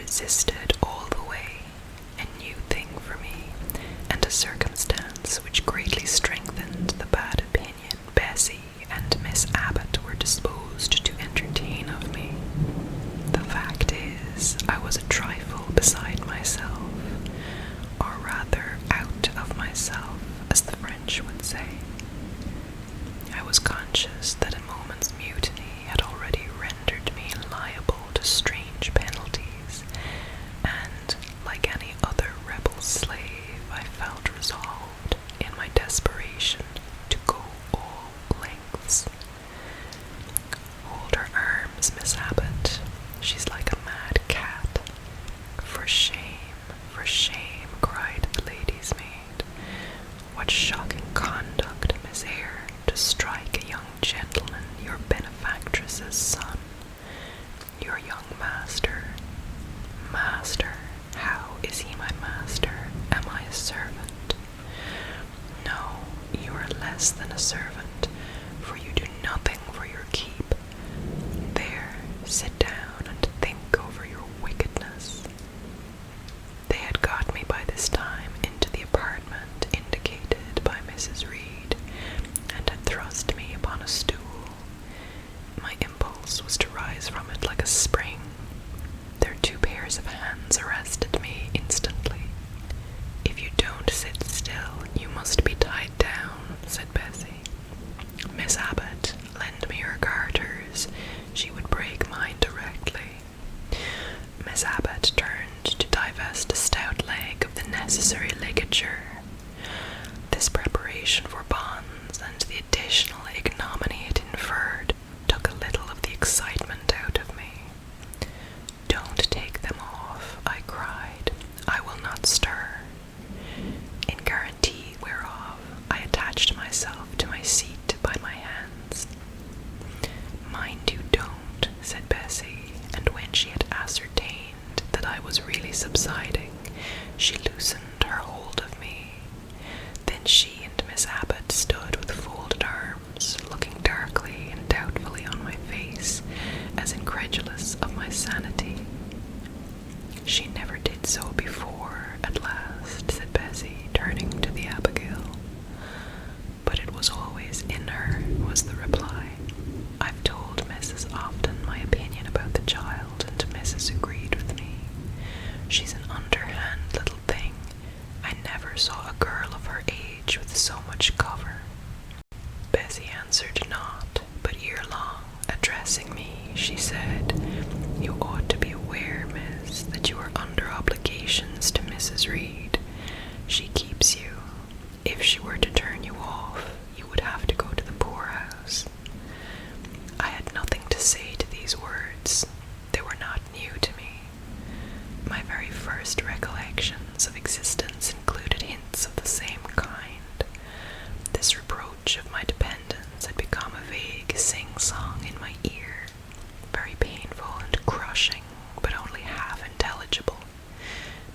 resisted all the way, a new thing for me, and a circumstance which greatly strengthened the bad opinion Bessie and Miss Abbott were disposed to entertain of me. The fact is, I was a trifle beside myself, or rather out of myself, as the French would say. I was conscious that a moment's mutiny had already rendered me liable to strange penalties, and, like any other rebel slave, I felt resolved, in my desperation, to go all lengths. Hold her arms, Miss Abbott. She's like a mad cat. For shame, cried the lady's maid. What shocking conduct, Miss Eyre, to strike a young gentleman, your benefactress's son. Your young master. Master? How is he my master? Am I a servant? No, you are less than a servant, for you do nothing for your keep. There, sit down and think over your wickedness. They had got me by this time into the apartment indicated by Mrs. Reed, and had thrust me upon a stool. My impulse was to rise from it like a spring. Their 2 pairs of hands arrested me instantly. If you don't sit still, you must be tied down, said Bessie. Miss Abbott, lend me your garters. She would break mine directly. Miss Abbott turned to divest a stout leg of the necessary ligature. This preparation for bonds and the additional ignominy it inferred took a little of the excitement out of me. Don't take them off, I cried. I will not stir. In guarantee whereof I attached myself to my seat by my hands. Mind you don't, said Bessie, and when she had ascertained that I was really subsiding, she loosened her hold of me. Then she and Miss Abbott stood with folded arms, looking darkly and doubtfully on my face, as incredulous of my sanity. She never did so before, at last, said Bessie, turning to the Abigail. But it was always in her, was the reply. I've told Mrs. often my opinion about the child, and Mrs. agreed with me. She's an underhand little thing. I never saw a girl of her age with so much cover. Bessie answered not, but ere long, addressing me, she said, You ought to be aware, miss, that you are under obligations to Mrs. Reed. She keeps you. If she were to turn you off, you would have to go to the poorhouse. I had nothing to say to these words. They were not new to me. My very first recollections of existence included hints of the same kind. This reproach of my dependence had become a vague sing-song in my ear, very painful and crushing, but only half intelligible.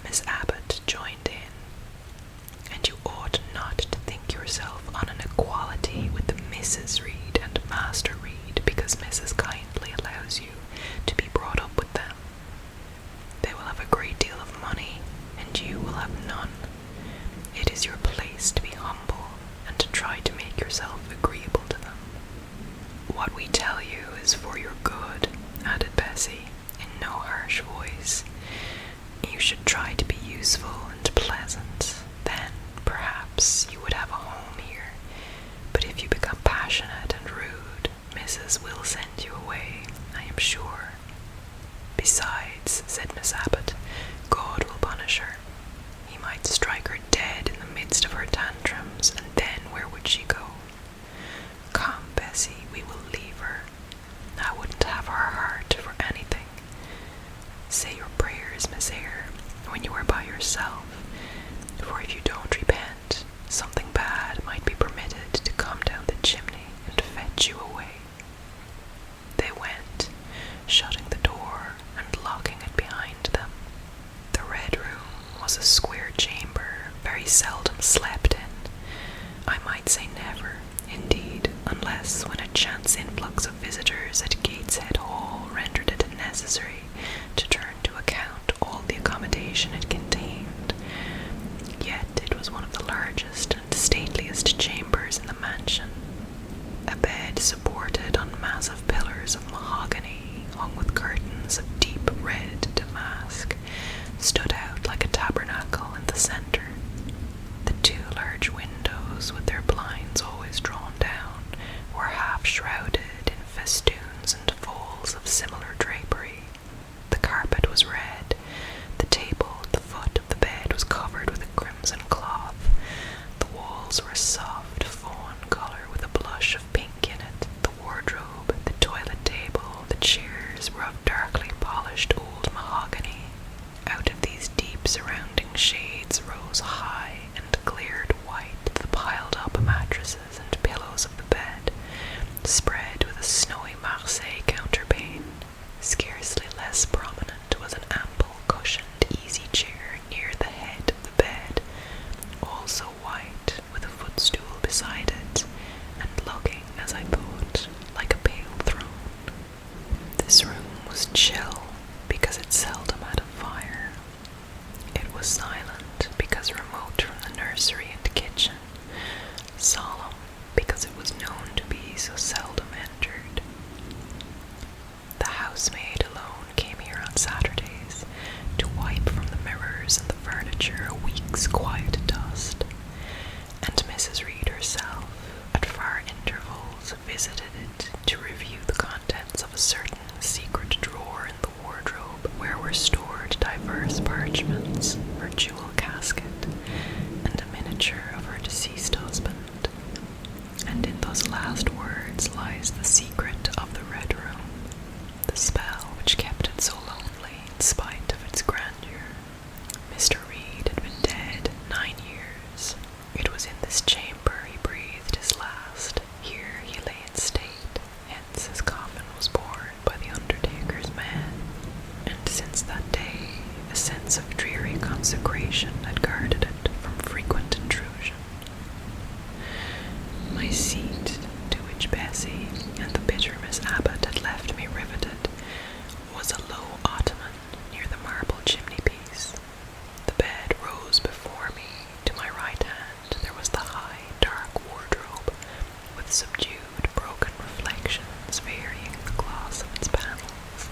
Miss Abbott joined in. And you ought not to think yourself on an equality with the Mrs. Reed and Master Reed because Mrs. kindly allows you to be brought up with them. They will have a great deal of money, and you will have none. It is your place to be humble and to try to make yourself agreeable to them. What we tell you is for your good, added Bessie, in no harsh voice. You should try to be useful and pleasant. Then, perhaps, you would have a home here. But if you become passionate and rude, Mrs. will send you away, I am sure. Besides, said Miss Abbott, God will punish her. He might strike her dead in the midst of her tantrums, and then where would she go? Come, Bessie, we will leave her. I wouldn't have her heart for anything. Say your prayers, Miss Eyre, when you are by yourself, for if you don't repent, something bad might be permitted to come down the chimney and fetch you away. They went, shutting the door and locking it behind them. The Red Room was a square chamber, very seldom slept in. I might say never, indeed, unless when a chance influx of visitors at Gateshead Hall rendered it necessary to turn to account all similar drapery. The carpet was red. The table at the foot of the bed was covered with a crimson cloth. The walls were a soft fawn colour with a blush of pink in it. The wardrobe, the toilet table, the chairs were of darkly polished old mahogany. Out of these deep surrounding shades rose high and cleared white the piled up mattresses and pillows of the bed, spread with a snowy Marseille counterpane. Scarcely less prominent was an ample cushioned easy chair near the head of the bed, also white, with a footstool beside it, and looking, as I thought, like a pale throne. This room was chill because it seldom had a fire. It was silent because remote from the nursery and kitchen, solemn because it was known to be so seldom entered. The housemaid alone came here on Saturdays to wipe from the mirrors and the furniture a week's quiet dust, and Mrs. Reed herself, at far intervals, visited it to review the contents of a certain secret drawer in the wardrobe where were stored diverse parchments, her jewel casket, and a miniature of her deceased husband. And in those last words lies the secret of the Red Room, the spell which kept it so lonely in spite of its grandeur. Mr. Reed had been dead 9 years. It was in this chamber he breathed his last. Here he lay in state, hence his coffin was borne by the undertaker's man. And since that day, a sense of dreary consecration had guarded it from frequent intrusion. My seat, to which Bessie and the bitter Miss Abbott had left me riveted, was a low ottoman near the marble chimney-piece. The bed rose before me. To my right hand there was the high, dark wardrobe, with subdued, broken reflections varying the gloss of its panels.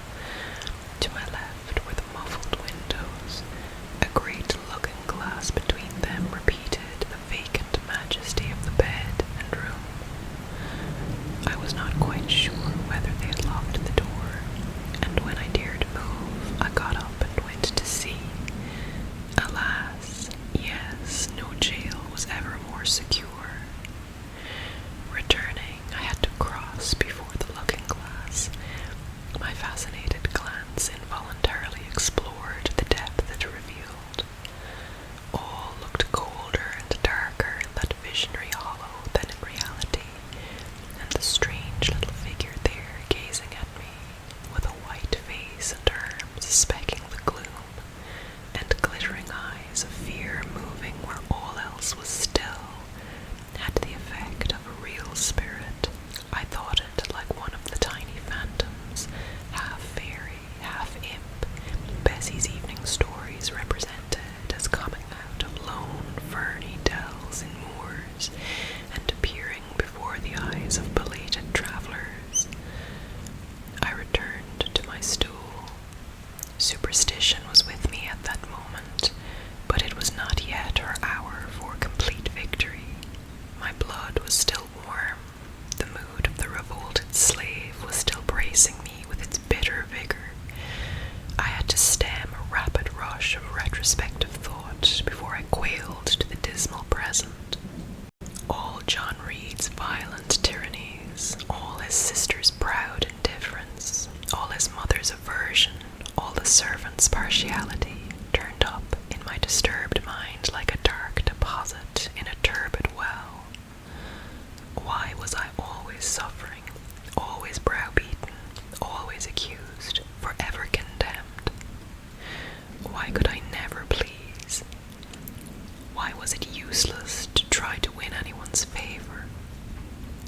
To my left were the muffled windows. A great looking-glass between them repeated the vacant majesty of the bed and room. I was not quite sure whether they had locked the door, and when I dared move, I got up and went to see. Alas, yes, no jail was ever more secure. Returning, I had to cross before the looking-glass. My fascinated glance involuntarily explored the depth it revealed. All looked colder and darker in that visionary hollow than in reality, and the strange little figure there gazing at me, with a white face and arms specking the gloom, and glittering eyes of fear moving where all else was still, had the effect of a real spirit. I thought it like one of the tiny phantoms, half fairy, half imp, Bessie's evening stories represented as coming out of lone, ferny dells in moors, and appearing before the eyes of belated travellers. I returned to my stool. Superstition was with me at that moment, but it was not yet her hour for complete victory. My blood was still warm. The mood of the revolted slave was still bracing me with its bitter vigor. I had to stem a rapid rush of retrospective thought before I quailed to the dismal present. All John Reed's violent tyrannies, all his sister's proud indifference, all his mother's aversion, all the servant's partiality, turned up in my disturbed mind like a dark deposit in a turbid well. Why was I always suffering, always browbeaten, always accused, forever condemned? Why could I never please? Why was it useless to try to win anyone's favor?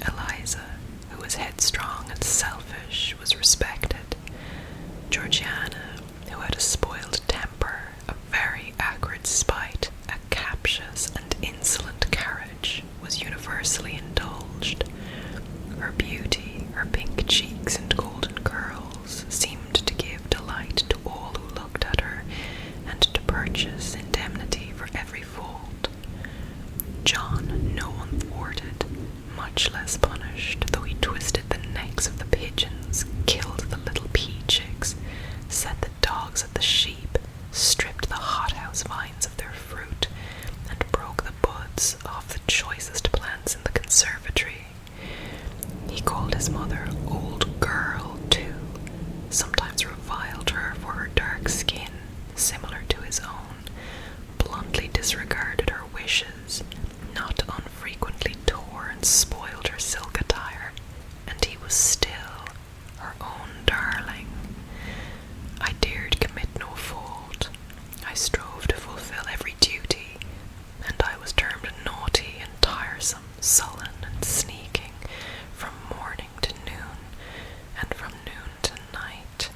Eliza, who was headstrong and selfish, was respected. Georgiana, who had a spoiled temper, a very acrid spite, a captious and insolent carriage, was universally indulged. Her beauty, her pink cheeks and golden curls, seemed to give delight to all who looked at her, and to purchase indemnity for every fault. John no one thwarted, much less punished, though he twisted the necks of the pigeons, killed the little Pete, disregarded her wishes, not unfrequently tore and spoiled her silk attire, and he was still her own darling. I dared commit no fault. I strove to fulfill every duty, and I was termed naughty and tiresome, sullen and sneaking, from morning to noon, and from noon to night.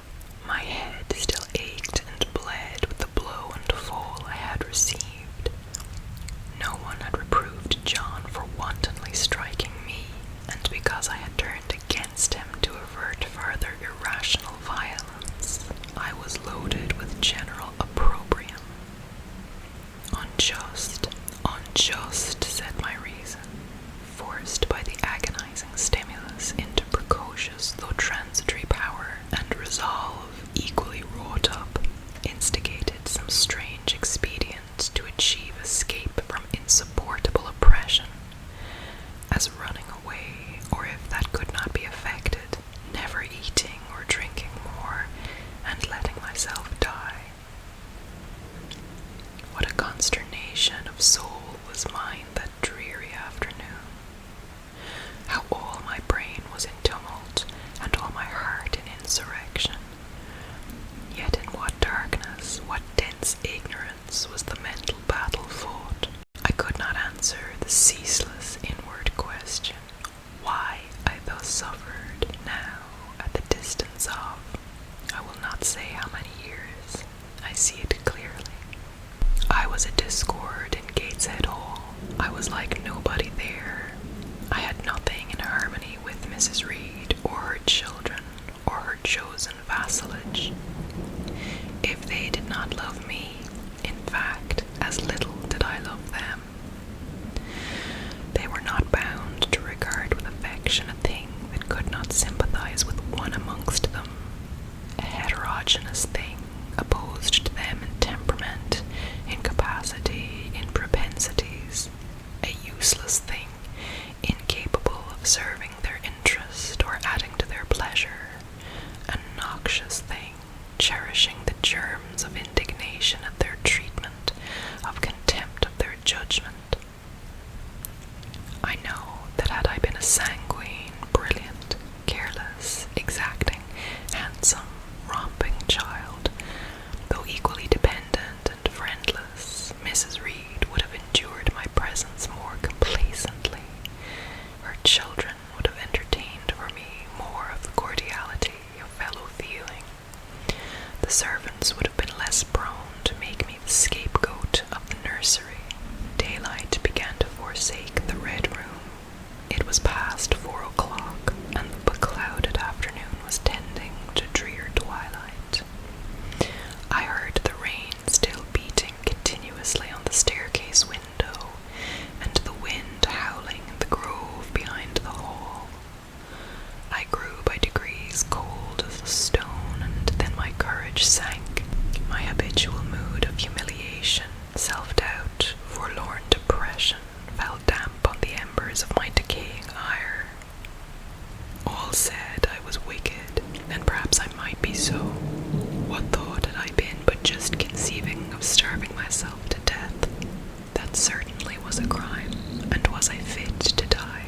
My head still ached and bled with the blow and fall I had received. No one had reproved John for wantonly striking me, and because I had turned against him to avert further irrational violence, I was loaded with general opprobrium. Unjust, unjust, said my reason, forced by the agonizing stimulus into precocious though transitory power, and resolve, equally wrought up, instigated some strange expedient to achieve escape from insupportable oppression, as running away, or if that could not be effected, never eating or drinking more, and letting myself die. What a consternation of soul was mine that dreary afternoon! How all my brain was in tumult, and all my heart in insurrection. Yet in what darkness, what dense ignorance was the mental battle fought! I could not answer the ceaseless inward question, why I thus suffered now at the distance of, I will not say how many years. I see it clearly. I was a discord in Gateshead Hall. I was like nobody there. I had nothing in harmony with Mrs. Reed, or her children, or her chosen vassalage. If they did not love me, in fact, as little did I love them. They were not bound to regard with affection a thing that could not sympathize with one amongst them, a heterogeneous thing, opposed to them in temperament, in capacity, in propensities, a useless thing, incapable of serving their interest or adding to their pleasure, a noxious thing, cherishing the germs of indignation at their treatment, of contempt of their judgment. I know that had I been a sanguine, brilliant, careless, exacting, handsome, romping child, though equally dependent and friendless, Mrs. Reed would have endured my presence more complacently. Her children would have entertained for me more of the cordiality of fellow feeling. The servants would have been less prone to make me the scapegoat of the nursery. Daylight began to forsake the red room. It was past 4 o'clock, and the beclouded afternoon was tending to drear twilight. I heard the rain still beating continuously on the staircase window, and the wind howling in the grove behind the hall. I grew by degrees cold as a stone, and then my courage sank. My habitual mood of humiliation, self-doubt, forlorn depression fell damp on the embers of my decaying ire. All said I was wicked, and perhaps I might be so. What thought had I been but just conceiving of starving myself to death? That certainly was a crime, and was I fit to die?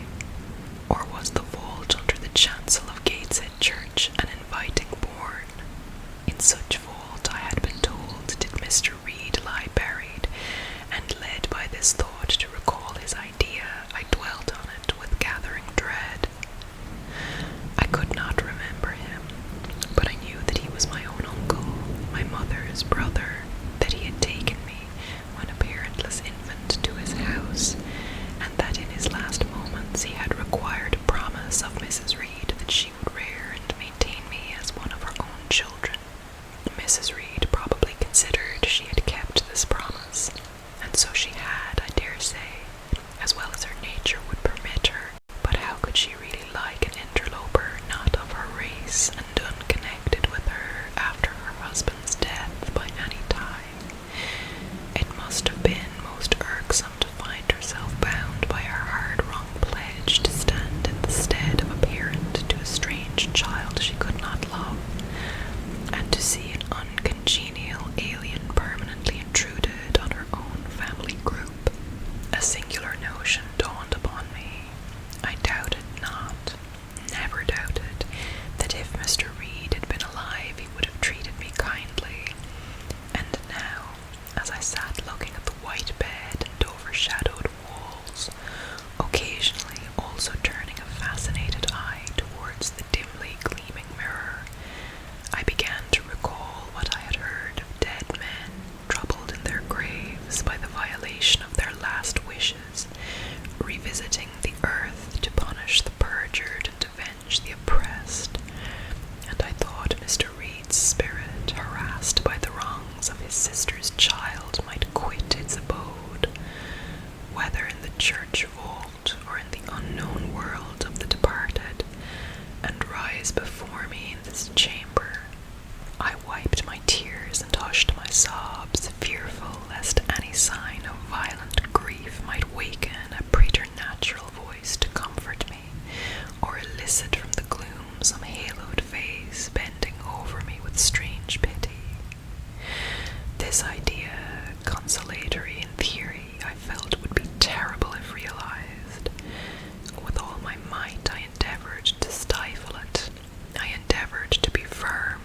Or was the vault under the chancel of Gateshead Church an inviting bourne? In such vault, I had been told, did Mr. Reed lie buried, and led by this thought to recall his idea, I dwelt on it with gathering dread. I could not remember him, but I knew that he was my own uncle, my mother's brother, that he had taken me, when a parentless infant, to his house, and that in his last moments he had required a promise of Mrs. Reed that she would rear and maintain me as one of her own children. Mrs. Reed probably considered she had kept this promise, and so she had, I dare say, as well as her nature would permit her, but how could she really like an interloper not of her race and unconnected with her after her husband's death by any tie? It must have been most irksome to find herself bound by her hard-wrung pledge to stand in the stead of a parent to a strange child she could not love, and to see an unconditional as I sat looking at the white bed and overshadowed walls, occasionally also turning a fascinated eye towards the dimly gleaming mirror. I began to recall what I had heard of dead men troubled in their graves by the violation of their last wishes, revisiting the earth to punish the perjured and avenge the oppressed. And I thought Mr. Reed's spirit, harassed by the wrongs of his sister's child, might quit its abode, whether in the church vault or in the unknown world of the departed, and rise before me in this chamber. I wiped my tears and hushed my sobs, fearful lest any sign of violent grief might waken a preternatural voice to comfort me, or elicit from the gloom some haloed face bending over me with strange pity. This idea, consolatory in theory, I felt would be terrible if realized. With all my might I endeavored to stifle it. I endeavored to be firm.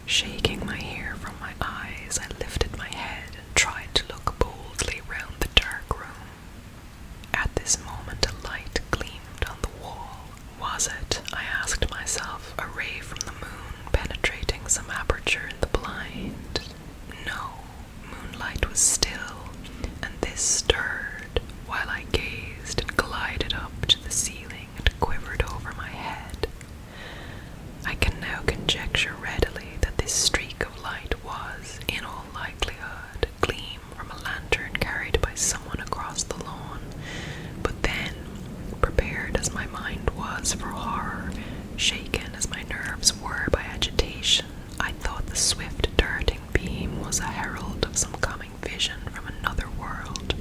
Shaking my hair from my eyes, I lifted my head and tried to look boldly round the dark room. At this moment a light gleamed on the wall. Was it, I asked myself, a ray from the moon penetrating some aperture in the blind? No, moonlight was still, and this stirred while I gazed and glided up to the ceiling and quivered over my head. I can now conjecture readily that this streak of light was, in all likelihood, a gleam from a lantern carried by someone across the lawn. But then, prepared as my mind was for horror, shaken as my nerves were by agitation, I thought the swift darting beam was a herald of some coming vision from another world.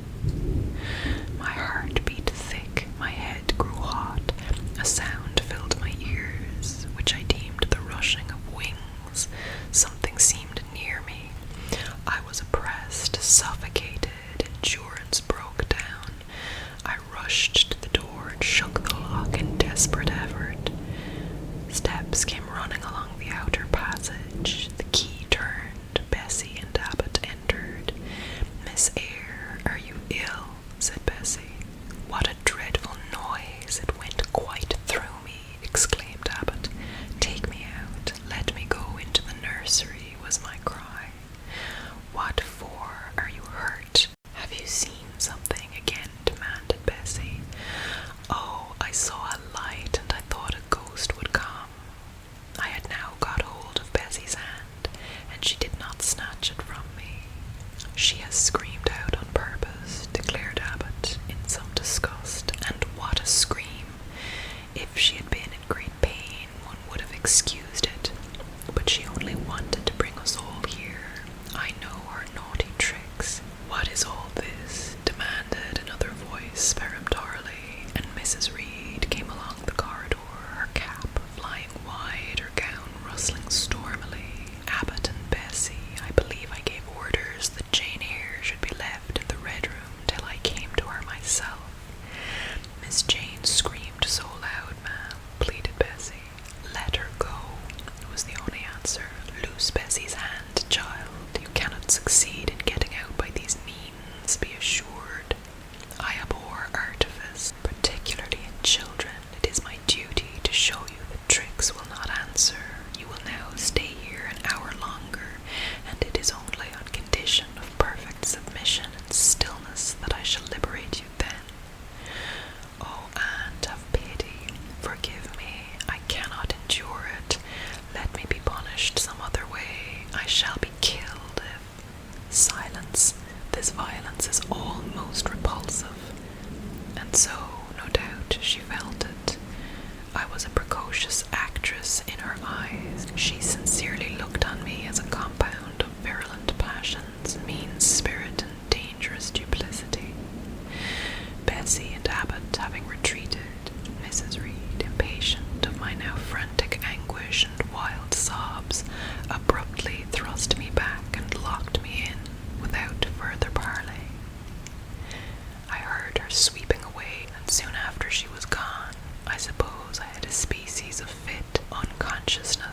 My heart beat thick, my head grew hot, a sound filled my ears, which I deemed the rushing of wings. Something seemed near me. I was oppressed, suffocated, endurance broke down. I rushed to the door and shook the lock in desperate effort. Steps came running along the outer passage. The key turned. Bessie and Abbott entered. "Miss Eyre, are you ill?" said Bessie. "What a dreadful noise! It went quite through me," exclaimed Abbott. "Take me out. Let me go into the nursery," was my cry. "What for? Are you hurt? Have you seen something?" again demanded Bessie. "Oh, I saw a light and I thought a ghost would come." I had now got hold of Bessie's hand, and she did not snatch it from me. "She has screamed out on purpose," declared Abbott in some disgust. "And what a scream! If she had been in great pain, one would have excused it. But she only wanted to bring us all here. I know her naughty tricks." "What is all this?" demanded another voice peremptorily, and Mrs. Reed came along the corridor, her cap flying wide, her gown rustling stormily. "Abbott and Bessie, I believe I gave orders that Jane Eyre should be left in the Red Room till I came to her myself." "Miss Jane screamed so loud, ma'am," pleaded Bessie. "Let her go," was the only answer. "Loose Bessie's hand, child. You cannot succeed in getting out by these means, be assured. I abhor artifice, particularly in children. It is my duty to show you that tricks will not answer. You will now stay here an hour longer, and it is only on condition of perfect submission and stillness that I shall liberate you then." "Oh, aunt, have pity. Forgive me. I cannot endure it. Let me be punished some other way. I shall be killed if—" "Silence. This violence is all most repulsive." And so, no doubt, she felt it. I was a precocious actress in her eyes. She sincerely looked on me as a compound of virulent passions, mean spirit, and dangerous duplicity. Bessie and Abbott having retreated, Mrs. Reed, impatient of my now frantic anguish and wild sobs, abruptly thrust me back and locked me in without further parley. I heard her sweeping away, and soon after she was gone, I suppose I had a species of fit unconsciousness